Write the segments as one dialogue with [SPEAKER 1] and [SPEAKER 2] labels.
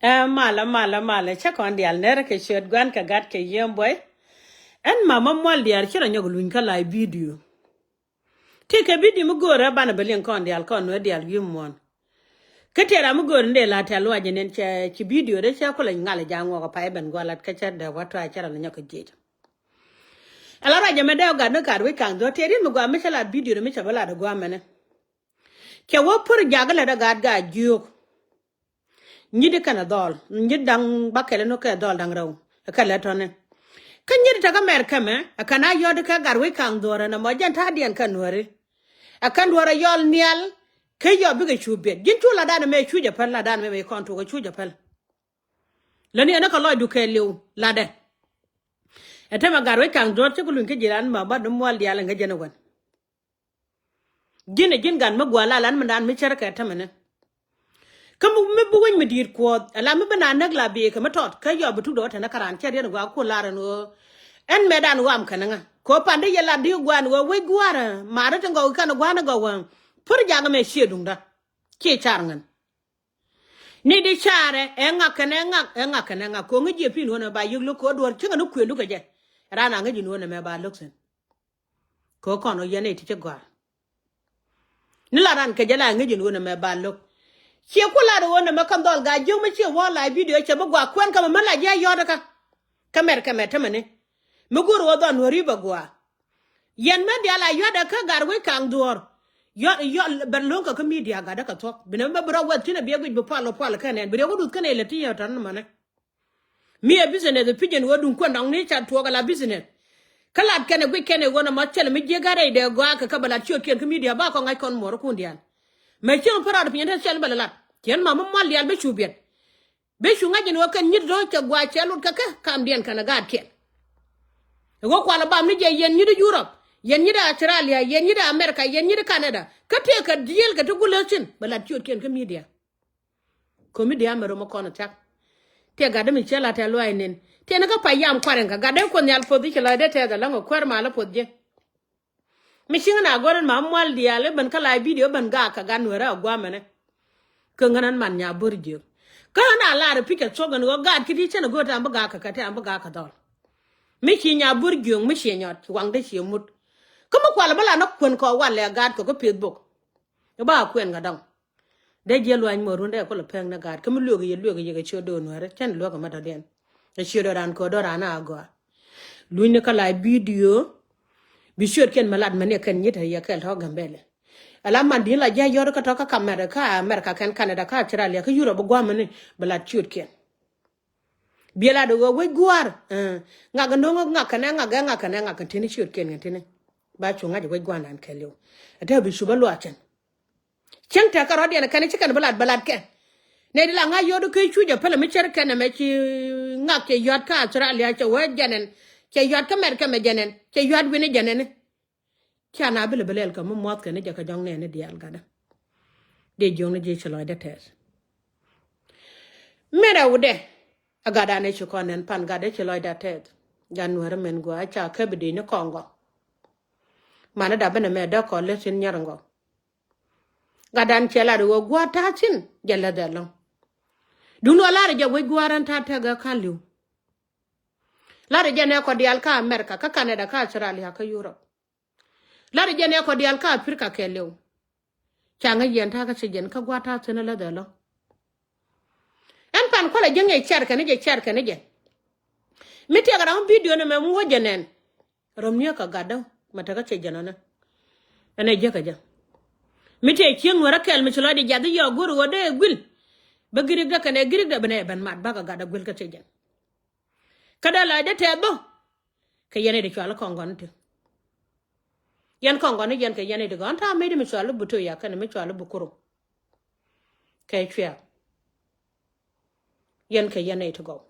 [SPEAKER 1] Mala, check on the alnera ke shirt gwan ka gat ke yem boy. And mama mwal di archira nyog lunka la video. Take a video mugora bana belian con the alcon where the album one. Katera mugor nde la talwa jenen chi video de cha kola ngala jango ka pa ben gwalat ka cha da watu achara na nyoko jeje. Alara jameda ga no kar we kan do teri mugwa mishala video de misha bala da gwa mene. Ke wo pur jagala da gad ga juk. Nyidi kana dol, nyidi dang bakele no ka dol dang raw. Ka letone. Kan nyidi taka merka me, akana yod ka garwe kang dora na mojan ta dian kanwari. Akan dora yol nial ke yo biga chubet. Gin chula dana me chuja pal la dana me kontu ko chuja pal. Lani anaka loy du ke liu la de. Etema garwe kang dora chukulun ke jiran ma ba dum wal dial nga jena wan. Gin gan magwala lan mandan mi charaka tamane. Kamu me buwen me dir ko ala me bana nagla be ka matot ka yo butu do ta na karan che re gwa ko lara no en medan wam kananga ko pande yela di gwan go we gwara mara tango kana gwana go wan pur jaga me shedung da ke charngan ni di chare enga kananga ko ngi pin wona ba yuglo ko dor chinga no kwendu ka je rana ngi no na me ba loksen ko kono yene ti che gwa ni laran ka jala ngi no na me ba lok Che kula da wanda makandol ga jin mu ce wala video ce bagwa kwan kama mala ya yoda ka kamer ta mane mu guru wada no riba gwa yan ma dia la yoda ka garwe kan dor yo berlon ka media ga da ka tok bina ma bra wat tina biya gbe palo ka ne biya gudu kan ele ti yoda nan mane mi e business de pigeon wadun ko ndang ni cha to ga la business kala kene gwe kene wona ma chele mi je gare de gwa ka kabala chot ken media ba ko ngai kon mor ko ndian me chen parade pinta chel balala chen mama mal yal be chubiet be shunga jin wakan nyid do cha gwa chelut kaka kam dien kana gad ken go kwala bam ni je yen nyid Europe yen nyid Australia yen nyid America yen nyid Canada kate ka diel ka tugule chin balat chot ken ka media ko media mero mo kono tak te gade mi chela te lo ainen te na ka payam kwaren ka gade ko nyal fodi chela de te da lango kwer mala podje Mishinga na goren mamwal diale ban kala video ban ga ka ganwera gwa mene kanganan man nya burjo kana la pika chogan go gad kiti chena go ta ambaga ka kate ambaga ka dol michi nya burjo michi nya wangde chi mut kuma kwala bala na kun ko wale gad ko Facebook ba kwen ga dang de je lo an morunde ko le peng na gad kuma lugo ye ga chodo nwere chen lo ga mata den e chodo ran ko do rana go luine kala video Bishop ken malad mane kan yita ya kel ho gambele ala man din la ja yor ka to ka kamera ka America kan Canada ka Australia ka Europe gwa mane balad chut ken biela do go we gwar nga ga no nga kana nga ka tini chut ken tini ba chu nga we gwa nan kelyo ata bi shuba lo achen chen ta ka rodi na kan chikan balad ken ne di la nga yodo ke chuja pele mi cher ken me chi nga ke yot ka Australia che we janen ke yot ka America me janen ke yot wini janen Kiana bele ka mo mot ka ne jaka jong ne dial gada de jong ne je chlo de tes mera wude agada ne chukonen pan gada chlo de tet januar men go acha ka bede ne kongo mana da bene me da ko le sin nyarango gadan chela do gwa ta tin jella de lo duno la re we gwaran ta ta ga kanlu la re ne ko dial ka America ka Canada ka Australia ka Europe Lari jene ko dial ka Afrika keleu. Changa yen ta ka sejen ka gwata tena la dalo. En pan ko la jenge charka ne je. Miti aga ram video ne me mo jenen. Romnia ka gado mata ka sejena na. Ene je ka ja. Miti chieng wara kel mi chlo di jadi yo guru wode gwil. Ba girig da kane girig da bane ban mat ba ka gada gwil ka sejen. Kada la de tebo. Ka yene de chala kongon te. Yan kongo ne yan ke yan de gon ta me de mi chwalu buto ya kan mi chwalu bukuru kay chwa yan ke yan to go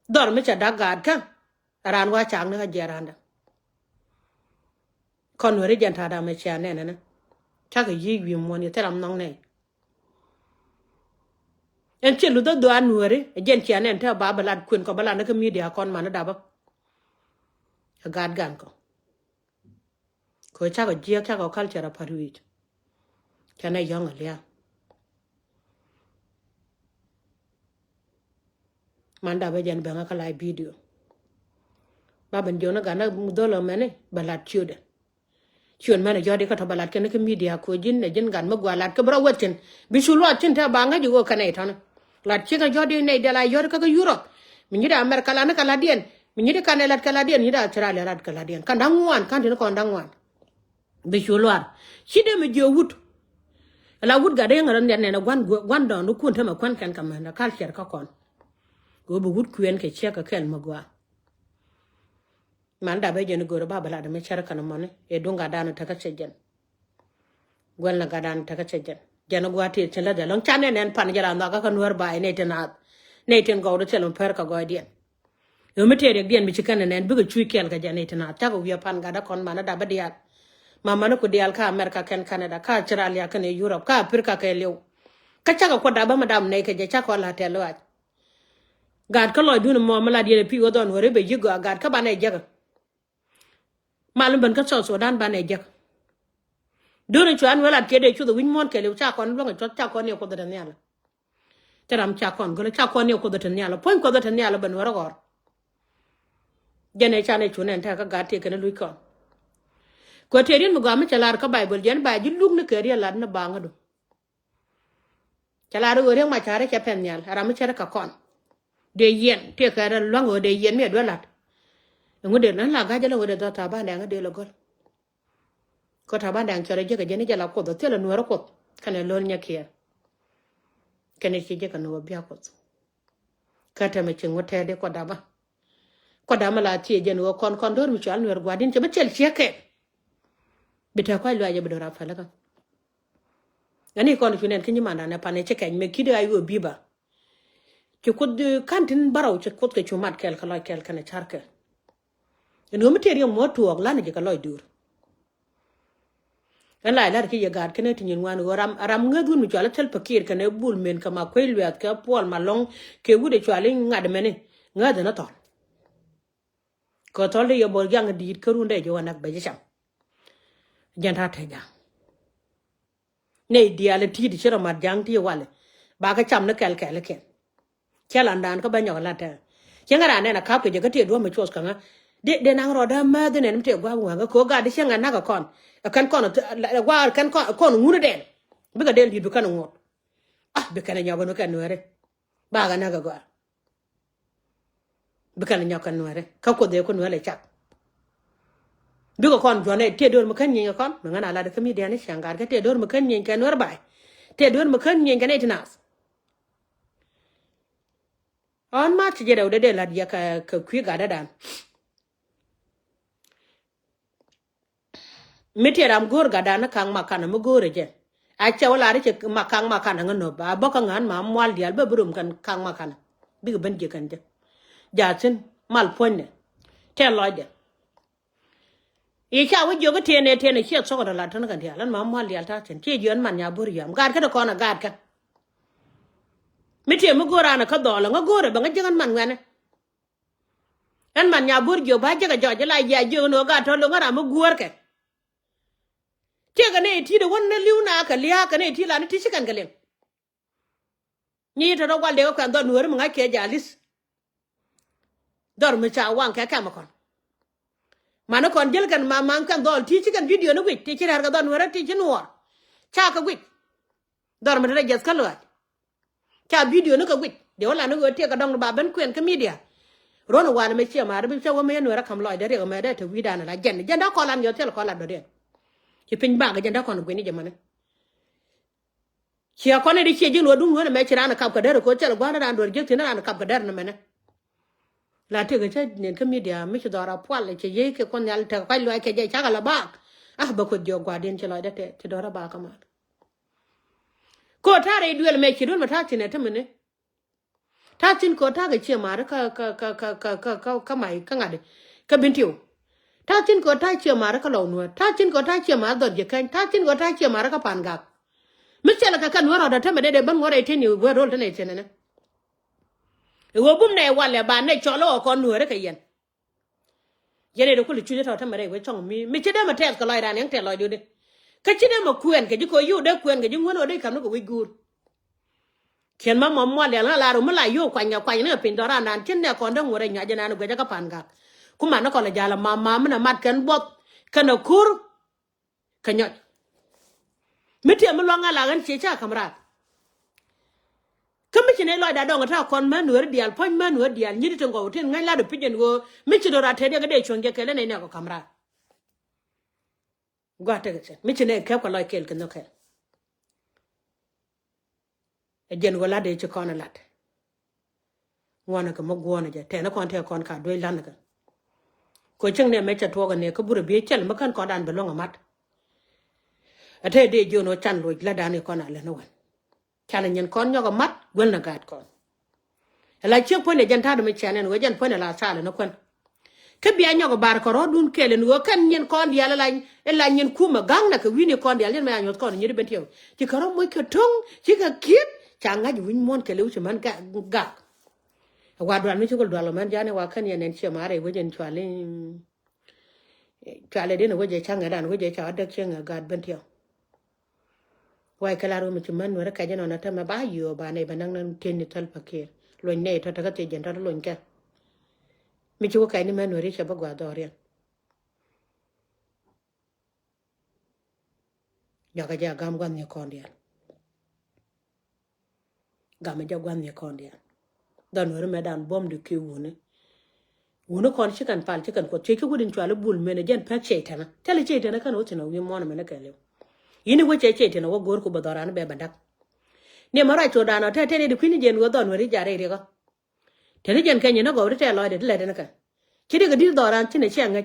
[SPEAKER 1] dor mi cha dagad kan ran wa chang ne jaranda kon wori jan ta da me cha ne ne ta ga yi wi mo ni teram nong ne en che lu do an wori jen cha ne ta ba balad kun ko balad ka media kon man da ba gad gan ko ko chago jia chago culture paruit kana yong alia manda ba jan ba ka live video ba ban jona ga na dolo mene balat chude chun mana jodi ka to balat ken ke media ko jin ne jin gan ma gwalat ka bra wetin bisu lo tin ta ba nga jugo kanai tan lat chi ka jodi ne de la yor ka Europe min yida America la na kala dien min yida kanelat kala dien yida Australia lat kala dien kan dangwan kan din ko dangwan bisu lo shide mi jo wut la wut ga de ngaran ne na gwan don du kun ta ma kwan kan kam na kal cher ka kon go bu wut kuen ke che ka kel ma gwa manda be jen go ba bala da me cher kan mo ne e dunga danu ta ka chejen gwal na ga dan ta ka chejen jana gwa te chela da long chane nen pan jara na ka kanwar ba ne ten go do telon per ka go dien yo me tere dien mi chikan nen bu ga chui kel ga jane tena ta go wi pan ga da kon mana da ba dia mama no ko dial ka America ken Canada ka Australia kan Europe ka Africa ka lew ka cha ko da ba madam ne ka je cha ko la te lo gad ka lo du no mo mala die pi wo don wore be jigo gad ka ba ne jaga malum ban ka so dan ba ne jaga dole chuan wala ke de chu do win mon ke lew cha kon lo ga cha kon ne ko da ne ala teram cha kon go cha kon ne ko da ne ala pon ko da ne ala ban wora gor jene cha ne chu ne ta ka gad te ken lu ko ko terin mu gamu chalar ka bible jen ba jiluk ne keriya lad na banga do chalar gore ma chare cha pen nyal aramu chere ka kon de yen te ka ra longo de yen me do lat ngode nan la ga jala ngode da ta ba ndanga de logol ko ta ba ndang chore je ka jeni jala ko do tele no ro ko kana lol nya kiya kene chi je ka no bia ko ka ta me chingote de ko da ma la ti je no kon do mi chal no gwadin che ba chel cheke bita kwa lwa je bedora falaka ani kon finen kinyi manda na pane che ken me kide ayo biba ke kod kantin baraw che kod ke chumat kel kala kel kana charke no meteri mo tuok lana je kala dur ala lar ki ye gad kene tinyin wan ram ngadun mi chala tel pakir kane bul men kama kwe lwa ka pol malong ke gude chwali ngad mene ngad na ton ko tolle yo bol gang dit karunde je wanak be jam janta ta jang ne diale ti di chero mat jang ti wale ba ka cham na kel kel ken chelan dan ko ba nyo la ta chengara ne na ka ke je ka te do me chos ka de nang ro da ma de ne mte gwa gwa ko ga de chenga na ka kon kan kon gwa kan kon ngune den bi ka del di du kan ngot bi kan nya ba no kan were ba ga na ga gwa bi kan nya kan were ka ko de ko no le chak bigo kon jone te dor mo kan nyen kon ngana la de kami de ne shangar ka te dor mo kan nyen kan wor bay te dor mo kan nyen kan etinas on ma ti jere de la dia ka kwi ga da dan miti ram gor ga da na kang makana mo gore je a che wala ri che makang makana ngano ba ba ka ngan ma mwal dial ba burum kan kang makana bigo ban je kan je ja chen mal ponne te loje cha wo jogo tene che so da la tan kan dia lan ma mal dia ta chen che jon man ya bur yam gad ka da kona gad ka mi te mu gora na ka do la ngore ba ngajangan man ngane an man ya bur jo ba jaga jo la ya jo no ga to lo ngara mu gor ke che ga ne ti de won na liuna ka liya ka ne ti la ni ti kan galen ni to do wal de ko kan do nuwer mu ngake jalis dor mu cha wan ka ma kon mana kon jel kan ma kan dol ti kan video no wit ti ci har ga don wara ti ci nuor cha ka wit dor ma re jes kalwa cha video no ka wit de wala no te ka dong ba ben kwen ka media rono wana me che ma re bi cha wo me no ra kam loy de re ma de to vida na la jen da ko lan yo tel ko la do de ci pin ba ga jen da kon gweni jamane ci ko ne di ci jin wo dum wona me ci rana kap ka de ko tel gwana dan do je ti na kap ka de na mena la te ga cha ne ka media mi ci dora pwal che ye ke kon yal te ka lo ke je cha la ba ba ko jo gwa den ci lo de te dora ba ka ma ko tare duel me ci don ma ta ci ne te mene ta tin ko ta ga ce ma ka mai ka ngade ka bintiu ta tin ko ta ce ma ka lo no ta tin ko ta ce ma do je kan ta tin ko ta ce ma ka pan ga mi ce la ka kan woro da te me de ban woro te ni go rol te ne ce ne wo bum ne wale ba ne cholo ko nuore ka yen yene de ko li chuje ta mare we chong mi che de ma tes ko loy dan yang te loy du de ka chi de ma kuen ke ji ko yu de kuen ke ji ngono de kam no ko we gur Ken ma mo le la ro mala yo kwa nya pin dora nan chen ne kon da ngore nya jana no ga ka pan ga kuma na ko la jala ma na mat kan bot kana kur kanyo miti am lo nga la gan che cha kamrat kami chine lo da dong ta kon ma nuer dial pon ma nuer dial nyiri to go ten ngai la do pijen go miti do ra te de ga de chonge kele ne ko kamrat gwa te ga miti ne ke ko lo kel kan no ke e jen go la de che kon lat ngwana ka mo gwana ja te na kon te kon ka do lan ka ko cheng ne me cha to ga ne ko buru bi chel ma kan ko dan be lo ngamat ate de jono chan lo la dan ko na le no wan chan nyen kon nyoga mat gwen na gat kon la che po ne jan ta do me chanen go jan po ne la sa le no kon ke bi anyoga bar ko ro dun kele no kan nyen kon dia la nyen kuma gang na ka wini kon dia len me anyot kon nyiri betio ti karo mo ko tong ti ka kit cha nga ji win mon kele u man ga wa dwan mi chugol dwalo man jane wa kan yenen che mare go jen chwale de no go je changa dan go je cha dak chenga gad betio wai kala ro mi chuman wara ka jano na ta ma ba yo ba ne banang nan ken ni tal pakir lo ne ta ta ka te jen ta lo nka mi chu ka ni man wari cha ba gwa dorian ya ga ja gam gwan ni kon dia gam ja gwan ni kon dia dan wara me dan bom de ki wune kon chikan pal chikan ko che ku din chwale bul me ne jen pa che ta na tele che ta na kan o tina wi mo na me na ka le yini wo che ta na wo gor ku ba doran be bandak ne mara cho dana ta tele de kwini jen go don wari jare re ko tele jen kan ni na go te lo de le de na ka chiri ga dir doran chine che nga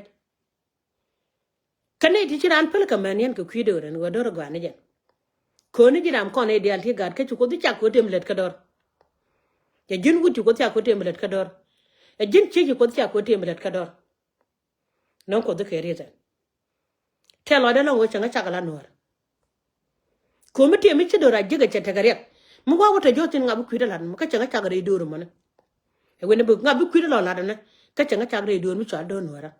[SPEAKER 1] kane ti chiran pel ka man yan ko kwido ren go dor gwa ne jen ko ni jiram ko ne dial ti gad ka chu ko ti chak ko tem let ka dor ya jin gu chu ko chak ko tem let ka dor ya jin chi ko chak ko tem let ka dor non ko de ke re ta te lo de lo wo changa chakala nor ko mi te mi chi dora jiga che ta gare mu wa wata jotin ngabu kwida lan mu ka changa chagare dor mo ne e wene bu ngabu kwida lo la ne ka changa chagare dor mi cha do nora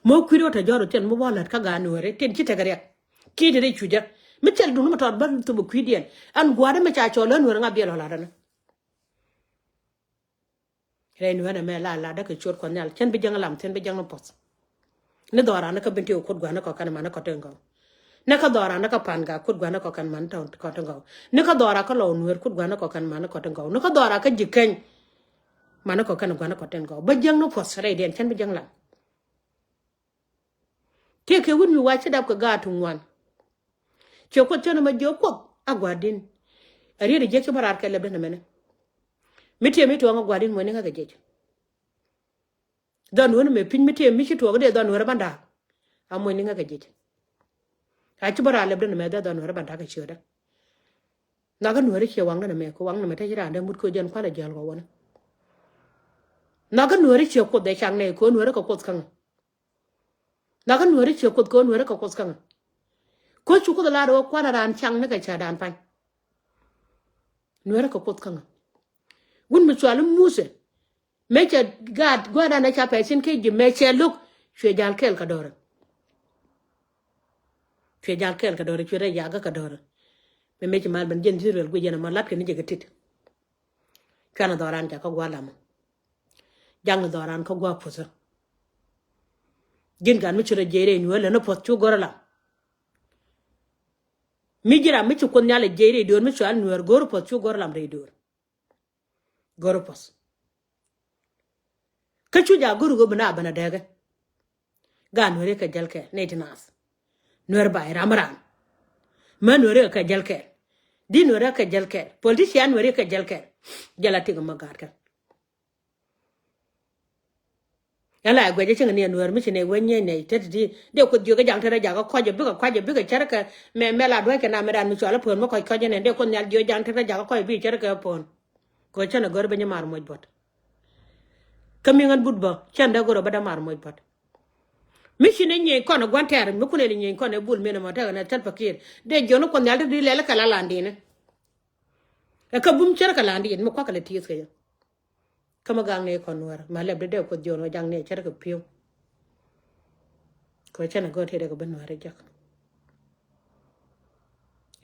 [SPEAKER 1] mo kwida ta joro ten mu wala ka ga nore ten chi ta gare ki de chuja mi chel du mu ta ba tu bu kwidien an gwada mi cha cho lo nora ngabe lo la ne re ni wana me la da ka chor ko nyal chen bi jang lam ten bi jang pos ne dora na ka binti ko gwa na ko kan ma na ko tengo ne ka dora na ka panga ko gwa na ko kan man ta ko tengo ne ka dora ka lo nuer ko gwa na ko kan man ko tengo ne ka dora ka jiken man ko kan gwa na ko tengo ba jang no pos re den chen bi jang lam ke wun mi wa chi dab ka ga tun wan che ko chen ma jo ko agwa din ari de je ke barar ka le be na mene miti mi to ngwa din mo ne ga je don won me pin miti mi chi to ga de don wor banda amo ni ga je a chi bara le be na me da don wor banda ka chi da na ga nuore che wang na me ko wang na me ta jira da mut ko jen kwa la jal go wona na ga nuore che ko de chang ne ko nuore ko kan na ga nuore che ko nuore ko kan ko chu ko la ro kwa na ran chang ne ga cha dan pan nuore ko kan wun mi chwalu muse mecha gad gwada na cha pesin ke ji mecha look chwe jal kel ka dore chwe jal kel ka dore chwe re yaga ka dore me mecha mal ban jen zirel gu jena malat ke ni je gatit kana doran ja ko gwala mo jang doran ko gwa pusa jin gan mi chure jere ni wala no pot chu gorala mi jira mi chu kon nyale jere dor mi chwal nuer gor pot chu gorlam re dor gor pos ka chu ja guru go bana bana daga ga nuere ka jalke ne tinas nuer bay ramran ma nuere ka jalke di nuere ka jalke politician nuere ka jalke jalati ga magar ka yala gwe je chinga ne nuer mi chine wenye ne tedi de ko joga jang tere jaga ko je biga charaka me la dwe ke na me dan mi chala pon mo ko je ne de ko nyal jo jang tere jaga ko bi charaka pon ko chana gor be nyamar moj bot kami ngan budba chanda goro bada mar moj bot mi chine nye ko na gwanter mi kune nye ko ne bul me na mata na tal pakir de jono ko nyal de le kala landine e ka bum charaka landine mo ko kala ties ke kama gang ne ko nuer ma le de ko jono jang ne charaka pio ko chana go te de ko ben ware jak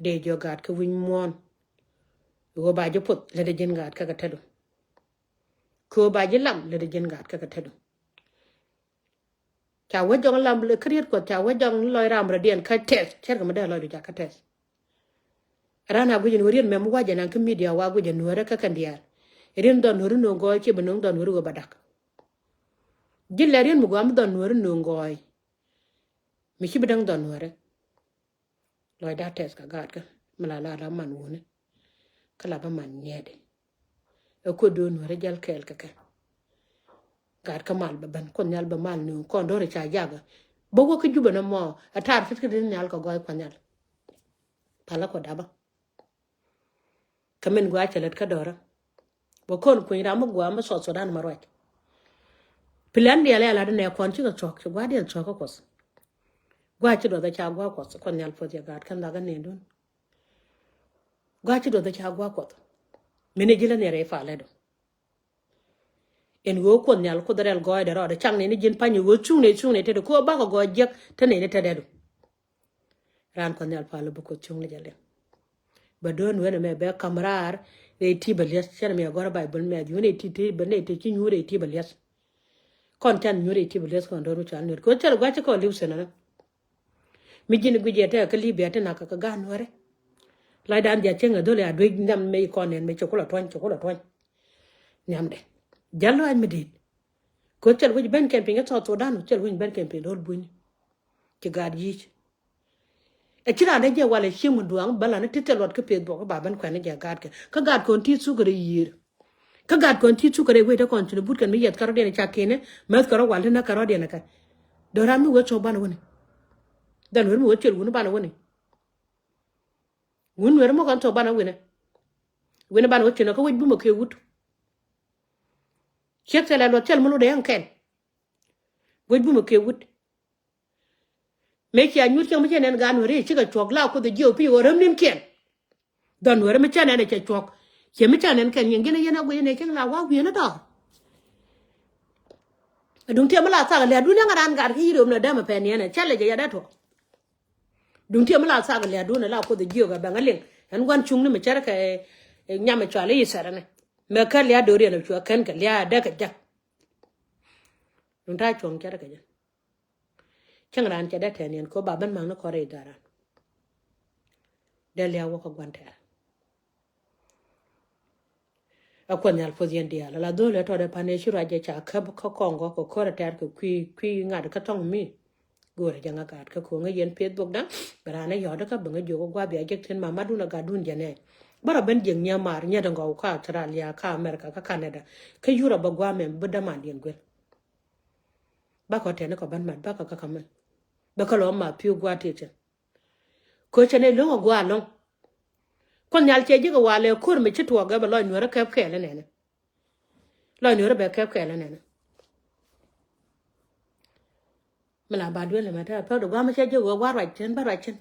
[SPEAKER 1] de jogat ko win mon go ba je put le de jen gat ka tedu ko ba je lam le de jen gat ka tedu cha wa jong lam le kriet ko cha wa jong loy ram ra dien ka test cher ko ma da loy du ja ka test rana gu jen worien mem wa jana ka media wa gu jen wora ka kan diar rin don horu no go ke benong don horu go badak jilla rin mu go am don horu no go mi ci bedang don wora loy da test ka gat ka mala la man woni kala ba man nyede e ko don wora jal kel ka ka gat ka mal ba ban kon nyal ba mal no kon do re cha jaga bogo ka juba na mo atar fit ka din nyal ka goy kon nyal pala ko daba kamen gwa chalet ka dora bo kon ko ira mo gwa ma so dan marwat plan dia la ne kon ci ka chok ci gwa dia chok ko gwa ci do da cha gwa ko kon nyal fo ya gat kan daga ne don gwa ci do da cha gwa ko mene jila ne re fa le do en go kon nyal ko darel goy de ro de chang ne ni jin panyu go chung ne te ko ba ko go jek te ne te de ran kon nyal fa le bu ko chung le jale ba don wena me be kamrar re ti balias cher me gora bible me yu ne ti be ne te chi nyure ti balias kon tan nyure ti balias kon do chan ne ko cher gwa ko liu sena mi jin gu je te ka li be te na ka gan wore la dan ja chenga dole a dwe ndam me kon ne me chokola ton nyam de jallo ay medit ko cher gu ben camping to dan cher gu ben camping dol buñ ci gad yi e kira da je wala shimu duang bala na titelot ke pet bo ko baban ko ne ja gad ka gad kon ti su gre yir ka gad kon ti su gre we da kon tu but kan mi yet karo de cha kene met karo wal na karo de na ka do ram mi wo cho ban woni dan wer mi wo cher gu ban woni gun wer mo kan to ban woni ban wo chino ko wujbu mo ke wut chek la lo tel mo lo de an ken wujbu mo ke wut me chia nyut chong chen gan wori chi ka chok la ko de jo pi wo ram nim ken don wori me chan ne che chok che me chan ne ken yin gene yana go ne ken la wa wi na do dung tie mala sa le du na ngaran gar ki ro na da ma pe ne chale je ya da to dung tie mala sa le du na la ko de jo ga ba ngalen an wan chung ni me chara ka nyama chale yi sara ne me ka le do re na chwa kan ka le da ka ja dung ta chong chara ka ja chang ran cha da ten ko baban mang no kore dara de le wo ko gwante akon yal pozien dia la do le to de pane shura je cha ka ko kongo ko kore ter ko kwi ngad ka tong mi gore janga gat ka ko ngayen pet bok da barana yo da ka bunga jogo gwa bi ajek ten mama duna ga dun jene bara ben jeng nya mar nya da ngo ka Australia ka America ka Canada ka yura ba gwa mem bu da man yen gwen ba ko ten ko ban man ba ka kama ba ka lo ma piu gwa te chen ko chene lo gwa long kon nyal che ji ga wale kur me chitwa ga ba lo nyora kep kele ne lo nyora be kep kele ne mala ba dwe le mata pa do gwa ma che ji go wa right chen ba right chen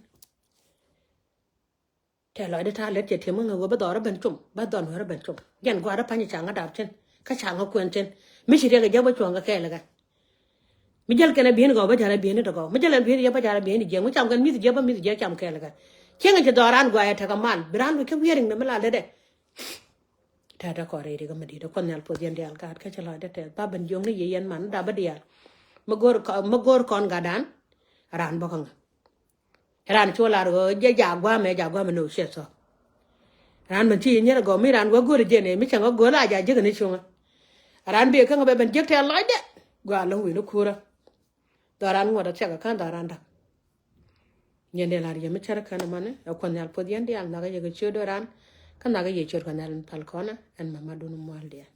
[SPEAKER 1] te lo de ta le che te mo ngo ba do ra ben chum ba do no ra ben chum gen gwa ra pa ni changa dap chen ka changa kwen chen mi chi re ga ja ba chwa ga kele ga mi jal kene bien go ba jara bien to go mi jal bien ya ba jara bien je mu cham kan mi je ba mi je cham kele ga chenga je doran gwa ya ta ka man bran we ke wiering na mala de ta da ko re ri ga ma di do kon nyal po jen dial ga ka chala de te ba ban jong ni yen man da ba dial ma gor kon ga dan ran ba kan ran chola ro je ja gwa me no she so ran man ti nyera go mi ran go gor je ne mi changa go la ja je ne chunga ran be kan ba ban je te la de gwa lo wi no kura doran ngora chaka kan doran da nyende la riya mechara kana mane akon yal podian di al naga yega chodo ran kan naga ye chor kanal pal kona en mama dunu mwal dia